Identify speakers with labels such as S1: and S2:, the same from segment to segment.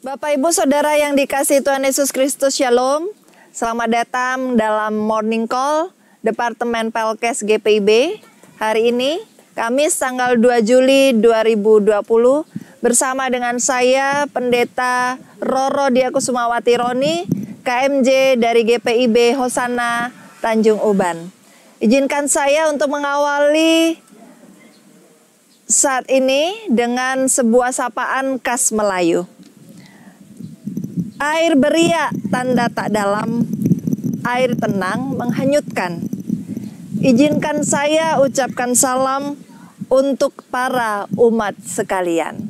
S1: Bapak Ibu Saudara yang dikasihi Tuhan Yesus Kristus, Shalom. Selamat datang dalam Morning Call Departemen Pelkes GPIB. Hari ini, Kamis tanggal 2 Juli 2020, bersama dengan saya, Pendeta Roro Diakusumawati Roni, KMJ dari GPIB Hosana Tanjung Uban. Izinkan saya untuk mengawali saat ini dengan sebuah sapaan khas Melayu. Air beria tanda tak dalam, air tenang menghanyutkan. Izinkan saya ucapkan salam untuk para umat sekalian.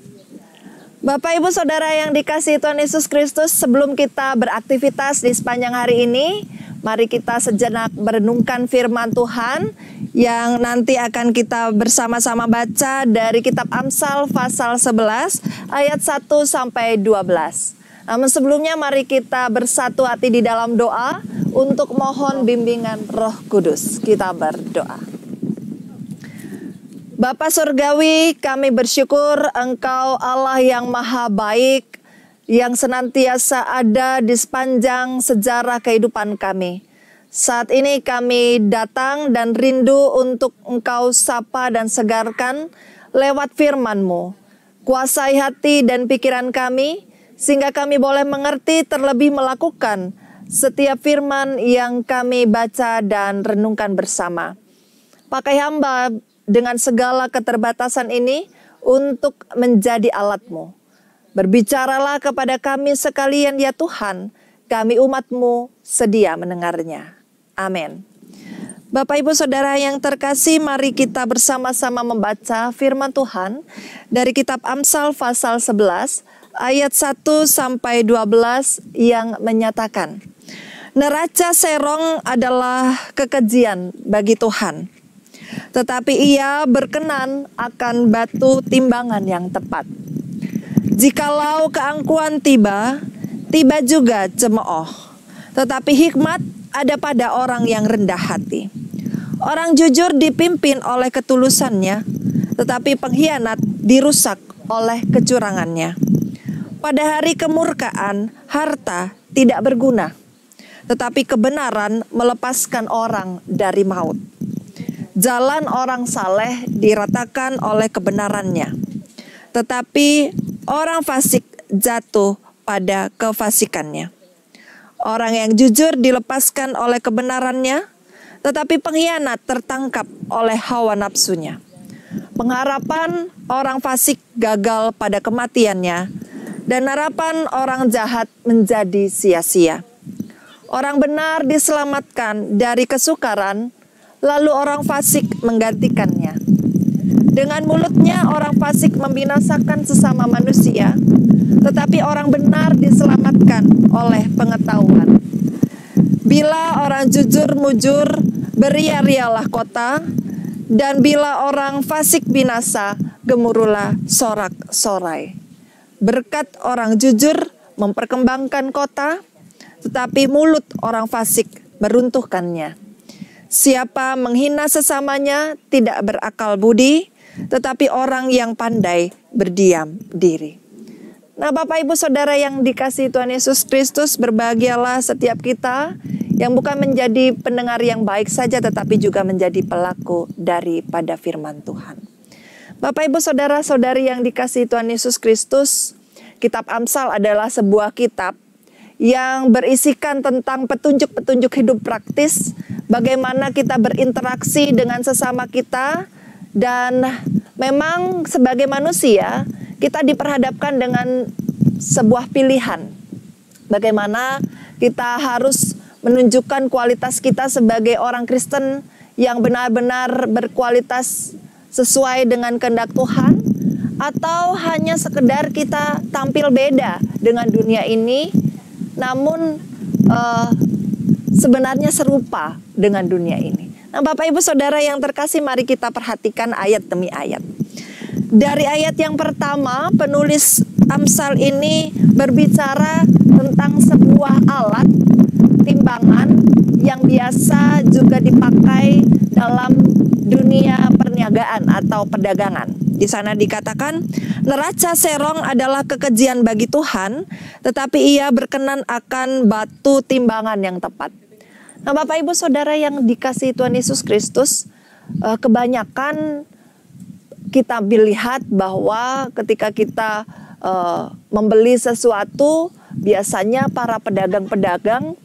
S1: Bapak Ibu Saudara yang dikasihi Tuhan Yesus Kristus, sebelum kita beraktivitas di sepanjang hari ini, mari kita sejenak merenungkan firman Tuhan yang nanti akan kita bersama-sama baca dari kitab Amsal pasal 11 ayat 1 sampai 12. Namun sebelumnya mari kita bersatu hati di dalam doa untuk mohon bimbingan Roh Kudus. Kita berdoa. Bapa Surgawi, kami bersyukur Engkau Allah yang maha baik, yang senantiasa ada di sepanjang sejarah kehidupan kami. Saat ini kami datang dan rindu untuk Engkau sapa dan segarkan lewat firman-Mu. Kuasai hati dan pikiran kami, sehingga kami boleh mengerti terlebih melakukan setiap firman yang kami baca dan renungkan bersama. Pakai hamba dengan segala keterbatasan ini untuk menjadi alat-Mu. Berbicaralah kepada kami sekalian ya Tuhan, kami umat-Mu sedia mendengarnya. Amin. Bapak Ibu Saudara yang terkasih, mari kita bersama-sama membaca firman Tuhan dari kitab Amsal pasal 11 ayat 1 sampai 12 yang menyatakan, neraca serong adalah kekejian bagi Tuhan, tetapi Ia berkenan akan batu timbangan yang tepat. Jikalau keangkuhan tiba, tiba juga cemooh, tetapi hikmat ada pada orang yang rendah hati. Orang jujur dipimpin oleh ketulusannya, tetapi pengkhianat dirusak oleh kecurangannya. Pada hari kemurkaan, harta tidak berguna, tetapi kebenaran melepaskan orang dari maut. Jalan orang saleh diratakan oleh kebenarannya, tetapi orang fasik jatuh pada kefasikannya. Orang yang jujur dilepaskan oleh kebenarannya, tetapi pengkhianat tertangkap oleh hawa nafsunya. Pengharapan orang fasik gagal pada kematiannya, dan harapan orang jahat menjadi sia-sia. Orang benar diselamatkan dari kesukaran, lalu orang fasik menggantikannya. Dengan mulutnya orang fasik membinasakan sesama manusia, tetapi orang benar diselamatkan oleh pengetahuan. Bila orang jujur mujur, beria-rialah kota, dan bila orang fasik binasa, gemuruhlah sorak-sorai. Berkat orang jujur memperkembangkan kota, tetapi mulut orang fasik meruntuhkannya. Siapa menghina sesamanya tidak berakal budi, tetapi orang yang pandai berdiam diri. Nah, Bapak Ibu Saudara yang dikasihi Tuhan Yesus Kristus, berbahagialah setiap kita yang bukan menjadi pendengar yang baik saja, tetapi juga menjadi pelaku daripada firman Tuhan. Bapak Ibu Saudara-saudari yang dikasihi Tuhan Yesus Kristus, kitab Amsal adalah sebuah kitab yang berisikan tentang petunjuk-petunjuk hidup praktis, bagaimana kita berinteraksi dengan sesama kita, dan memang sebagai manusia kita diperhadapkan dengan sebuah pilihan. Bagaimana kita harus menunjukkan kualitas kita sebagai orang Kristen yang benar-benar berkualitas sesuai dengan kehendak Tuhan, atau hanya sekedar kita tampil beda dengan dunia ini, namun sebenarnya serupa dengan dunia ini. Nah, Bapak Ibu Saudara yang terkasih, mari kita perhatikan ayat demi ayat. Dari ayat yang pertama, penulis Amsal ini berbicara tentang sebuah alat timbangan yang biasa juga dipakai dalam dunia perniagaan atau perdagangan. Di sana dikatakan, neraca serong adalah kekejian bagi Tuhan, tetapi ia berkenan akan batu timbangan yang tepat. Nah, Bapak Ibu Saudara yang dikasihi Tuhan Yesus Kristus, kebanyakan kita melihat bahwa ketika kita membeli sesuatu, biasanya para pedagang-pedagang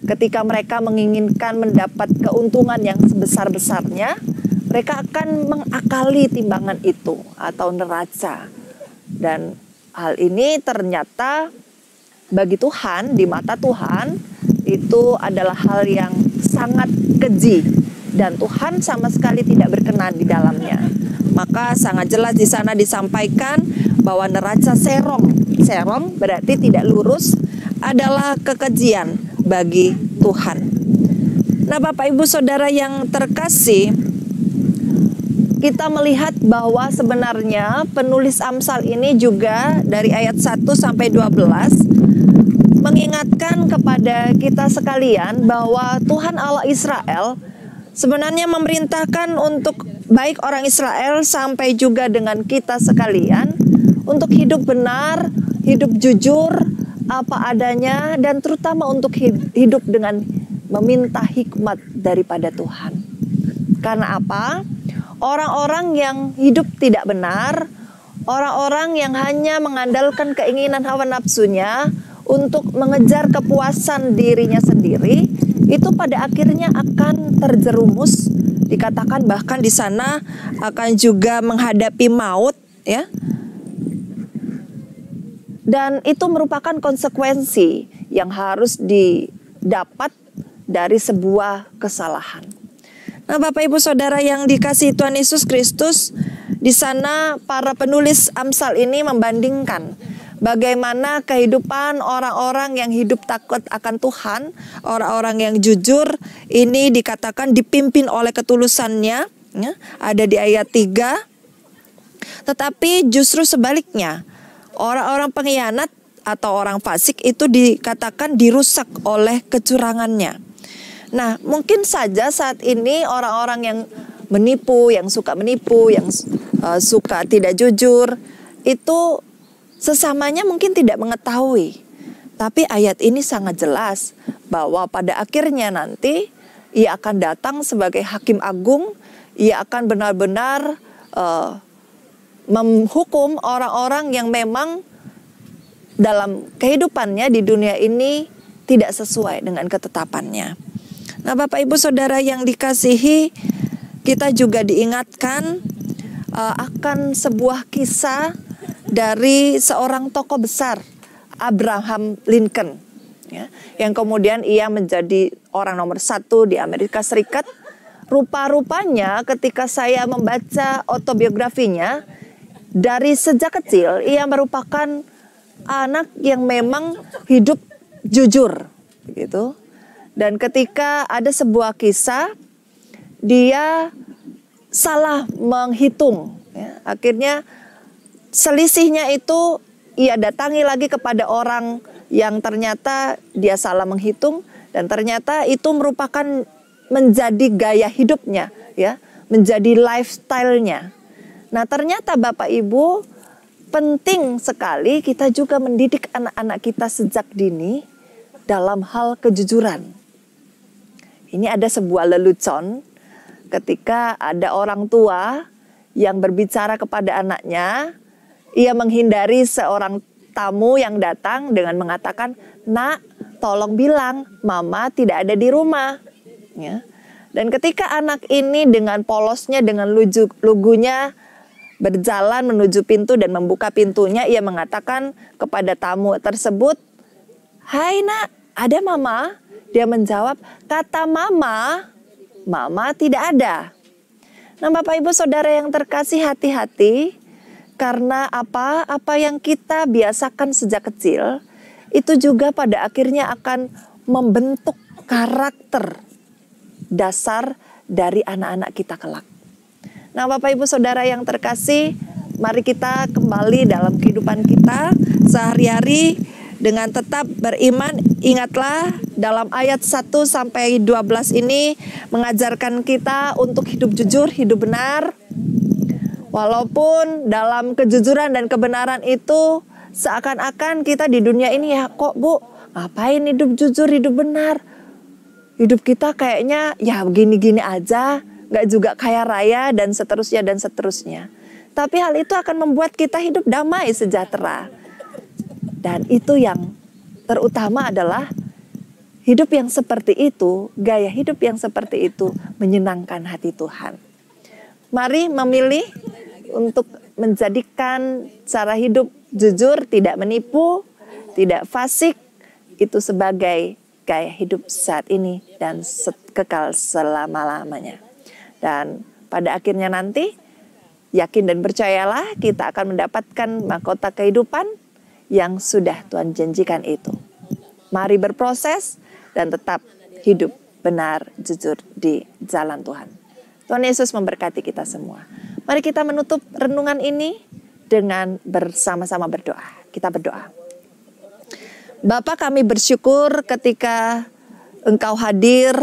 S1: ketika mereka menginginkan mendapat keuntungan yang sebesar-besarnya, mereka akan mengakali timbangan itu atau neraca. Dan hal ini ternyata bagi Tuhan, di mata Tuhan, itu adalah hal yang sangat keji. Dan Tuhan sama sekali tidak berkenan di dalamnya. Maka sangat jelas di sana disampaikan bahwa neraca serong berarti tidak lurus, adalah kekejian bagi Tuhan. Nah, Bapak Ibu Saudara yang terkasih, kita melihat bahwa sebenarnya penulis Amsal ini juga dari ayat 1 sampai 12 mengingatkan kepada kita sekalian bahwa Tuhan Allah Israel sebenarnya memerintahkan untuk baik orang Israel sampai juga dengan kita sekalian untuk hidup benar, hidup jujur, apa adanya, dan terutama untuk hidup dengan meminta hikmat daripada Tuhan. Karena apa? Orang-orang yang hidup tidak benar, orang-orang yang hanya mengandalkan keinginan hawa nafsunya untuk mengejar kepuasan dirinya sendiri, itu pada akhirnya akan terjerumus, dikatakan bahkan di sana akan juga menghadapi maut, ya. Dan itu merupakan konsekuensi yang harus didapat dari sebuah kesalahan. Nah, Bapak Ibu Saudara yang dikasihi Tuhan Yesus Kristus, di sana para penulis Amsal ini membandingkan bagaimana kehidupan orang-orang yang hidup takut akan Tuhan, orang-orang yang jujur, ini dikatakan dipimpin oleh ketulusannya, ya, ada di ayat 3. Tetapi justru sebaliknya, orang-orang pengkhianat atau orang fasik itu dikatakan dirusak oleh kecurangannya. Nah, mungkin saja saat ini orang-orang yang menipu, yang suka menipu, yang suka tidak jujur, itu sesamanya mungkin tidak mengetahui. Tapi ayat ini sangat jelas bahwa pada akhirnya nanti ia akan datang sebagai hakim agung, ia akan benar-benar menghukum orang-orang yang memang dalam kehidupannya di dunia ini tidak sesuai dengan ketetapannya. Nah, Bapak Ibu Saudara yang dikasihi, kita juga diingatkan akan sebuah kisah dari seorang tokoh besar, Abraham Lincoln, ya, yang kemudian ia menjadi orang nomor 1 di Amerika Serikat. Rupa-rupanya ketika saya membaca autobiografinya, dari sejak kecil ia merupakan anak yang memang hidup jujur, begitu. Dan ketika ada sebuah kisah, dia salah menghitung, ya. Akhirnya selisihnya itu ia datangi lagi kepada orang yang ternyata dia salah menghitung, dan ternyata itu merupakan menjadi gaya hidupnya, ya, menjadi lifestyle-nya. Nah, ternyata Bapak Ibu, penting sekali kita juga mendidik anak-anak kita sejak dini dalam hal kejujuran. Ini ada sebuah lelucon ketika ada orang tua yang berbicara kepada anaknya, ia menghindari seorang tamu yang datang dengan mengatakan, "Nak, tolong bilang mama tidak ada di rumah." Ya. Dan ketika anak ini dengan polosnya, dengan lugunya berjalan menuju pintu dan membuka pintunya, ia mengatakan kepada tamu tersebut, "Hai nak, ada mama?" Dia menjawab, "Kata mama, mama tidak ada." Nah, Bapak Ibu Saudara yang terkasih, hati-hati, karena apa yang kita biasakan sejak kecil itu juga pada akhirnya akan membentuk karakter dasar dari anak-anak kita kelak. Nah, Bapak Ibu Saudara yang terkasih, mari kita kembali dalam kehidupan kita sehari-hari dengan tetap beriman. Ingatlah dalam ayat 1 sampai 12 ini mengajarkan kita untuk hidup jujur, hidup benar. Walaupun dalam kejujuran dan kebenaran itu seakan-akan kita di dunia ini ya kok Bu, ngapain hidup jujur, hidup benar. Hidup kita kayaknya ya begini-gini aja, gak juga kaya raya dan seterusnya dan seterusnya. Tapi hal itu akan membuat kita hidup damai sejahtera. Dan itu yang terutama adalah hidup yang seperti itu, gaya hidup yang seperti itu menyenangkan hati Tuhan. Mari memilih untuk menjadikan cara hidup jujur, tidak menipu, tidak fasik, itu sebagai gaya hidup saat ini dan kekal selama-lamanya. Dan pada akhirnya nanti, yakin dan percayalah kita akan mendapatkan mahkota kehidupan yang sudah Tuhan janjikan itu. Mari berproses dan tetap hidup benar, jujur di jalan Tuhan. Tuhan Yesus memberkati kita semua. Mari kita menutup renungan ini dengan bersama-sama berdoa. Kita berdoa. Bapa, kami bersyukur ketika Engkau hadir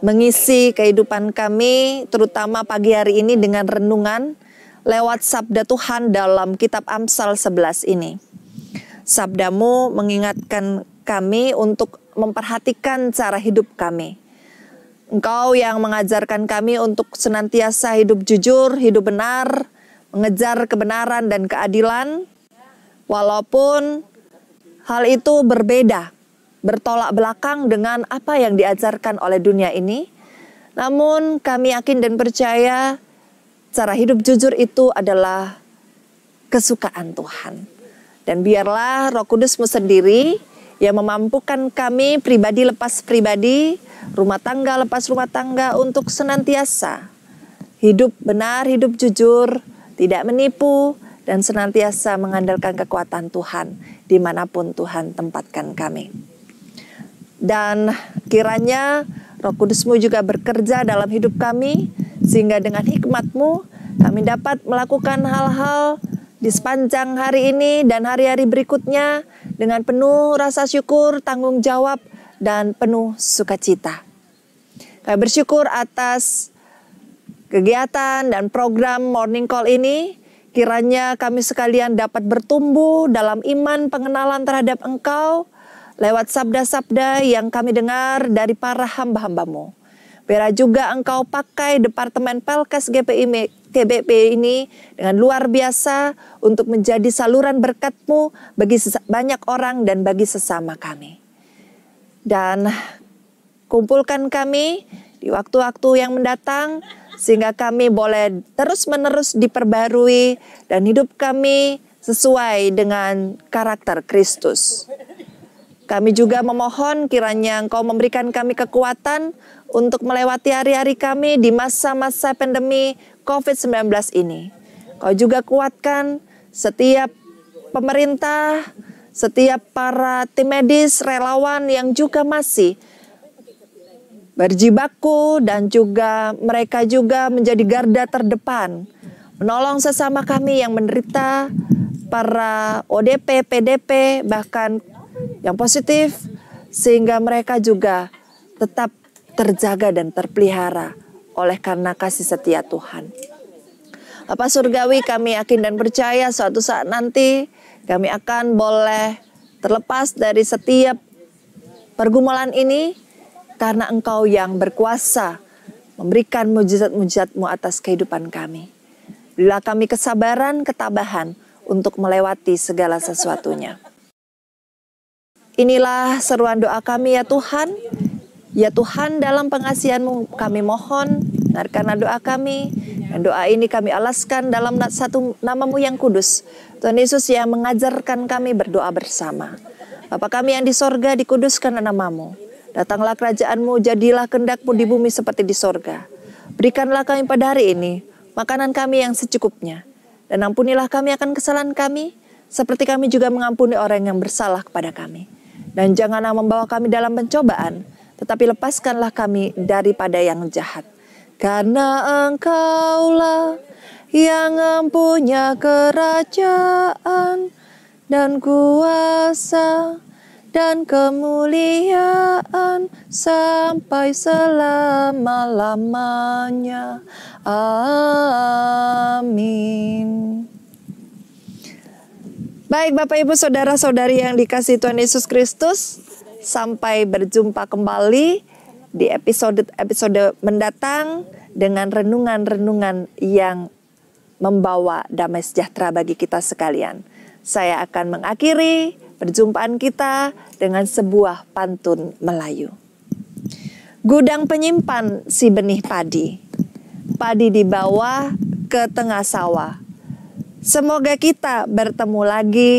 S1: mengisi kehidupan kami, terutama pagi hari ini dengan renungan lewat sabda Tuhan dalam kitab Amsal 11 ini. Sabdamu mengingatkan kami untuk memperhatikan cara hidup kami. Engkau yang mengajarkan kami untuk senantiasa hidup jujur, hidup benar, mengejar kebenaran dan keadilan, walaupun hal itu berbeda, bertolak belakang dengan apa yang diajarkan oleh dunia ini. Namun kami yakin dan percaya cara hidup jujur itu adalah kesukaan Tuhan. Dan biarlah Roh Kudus-Mu sendiri yang memampukan kami pribadi lepas pribadi, rumah tangga lepas rumah tangga untuk senantiasa hidup benar, hidup jujur, tidak menipu, dan senantiasa mengandalkan kekuatan Tuhan dimanapun Tuhan tempatkan kami. Dan kiranya Roh Kudus-Mu juga bekerja dalam hidup kami, sehingga dengan hikmat-Mu kami dapat melakukan hal-hal di sepanjang hari ini dan hari-hari berikutnya dengan penuh rasa syukur, tanggung jawab, dan penuh sukacita. Kami bersyukur atas kegiatan dan program Morning Call ini. Kiranya kami sekalian dapat bertumbuh dalam iman pengenalan terhadap Engkau lewat sabda-sabda yang kami dengar dari para hamba-hamba-Mu. Biar juga Engkau pakai Departemen Pelkes GBP ini dengan luar biasa untuk menjadi saluran berkat-Mu bagi banyak orang dan bagi sesama kami. Dan kumpulkan kami di waktu-waktu yang mendatang, sehingga kami boleh terus-menerus diperbarui dan hidup kami sesuai dengan karakter Kristus. Kami juga memohon kiranya Engkau memberikan kami kekuatan untuk melewati hari-hari kami di masa-masa pandemi COVID-19 ini. Kau juga kuatkan setiap pemerintah, setiap para tim medis, relawan yang juga masih berjibaku dan juga mereka juga menjadi garda terdepan, menolong sesama kami yang menderita, para ODP, PDP, bahkan yang positif, sehingga mereka juga tetap terjaga dan terpelihara oleh karena kasih setia Tuhan. Bapa Surgawi, kami yakin dan percaya suatu saat nanti kami akan boleh terlepas dari setiap pergumulan ini, karena Engkau yang berkuasa memberikan mujizat-mujizat-Mu atas kehidupan kami. Berilah kami kesabaran, ketabahan untuk melewati segala sesuatunya. Inilah seruan doa kami ya Tuhan. Ya Tuhan, dalam pengasihan-Mu kami mohon, dengarkanlah doa kami. Dan doa ini kami alaskan dalam satu nama-Mu yang kudus. Tuhan Yesus yang mengajarkan kami berdoa bersama. Bapa kami yang di sorga, dikuduskan nama-Mu. Datanglah kerajaan-Mu, jadilah kehendak-Mu di bumi seperti di sorga. Berikanlah kami pada hari ini makanan kami yang secukupnya. Dan ampunilah kami akan kesalahan kami, seperti kami juga mengampuni orang yang bersalah kepada kami. Dan janganlah membawa kami dalam pencobaan, tetapi lepaskanlah kami daripada yang jahat. Karena Engkaulah yang mempunyai kerajaan dan kuasa dan kemuliaan sampai selama-lamanya. Amin. Baik Bapak Ibu Saudara-saudari yang dikasihi Tuhan Yesus Kristus, sampai berjumpa kembali di episode mendatang dengan renungan-renungan yang membawa damai sejahtera bagi kita sekalian. Saya akan mengakhiri perjumpaan kita dengan sebuah pantun Melayu. Gudang penyimpan si benih padi, padi di bawah ke tengah sawah. Semoga kita bertemu lagi.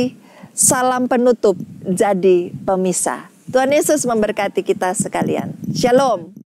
S1: Salam penutup jadi pemisah. Tuhan Yesus memberkati kita sekalian. Shalom.